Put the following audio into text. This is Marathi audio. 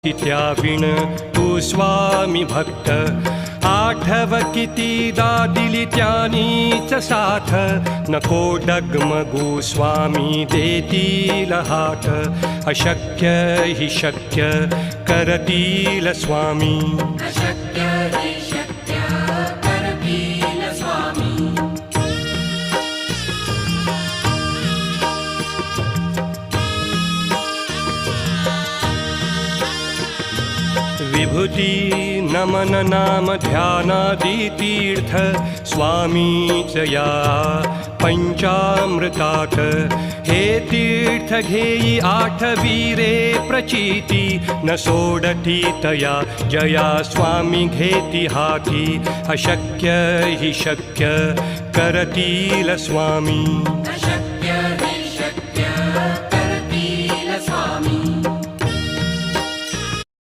त्याविण तू स्वामी भक्त आठव कितीदा दिली त्यानीच साथ नको डगमगू स्वामी देतील हात अशक्य हि शक्य करतील स्वामी अशक्य हि शक्य करतील स्वामी विभूती नमन नाम ध्यानादि तीर्थ स्वामीच या पंचामृतात हे तीर्थ घेई आठवीरे प्रचिती न सोडती तया जया स्वामी घेती हाती अशक्य हि शक्य करतील स्वामी अशक्य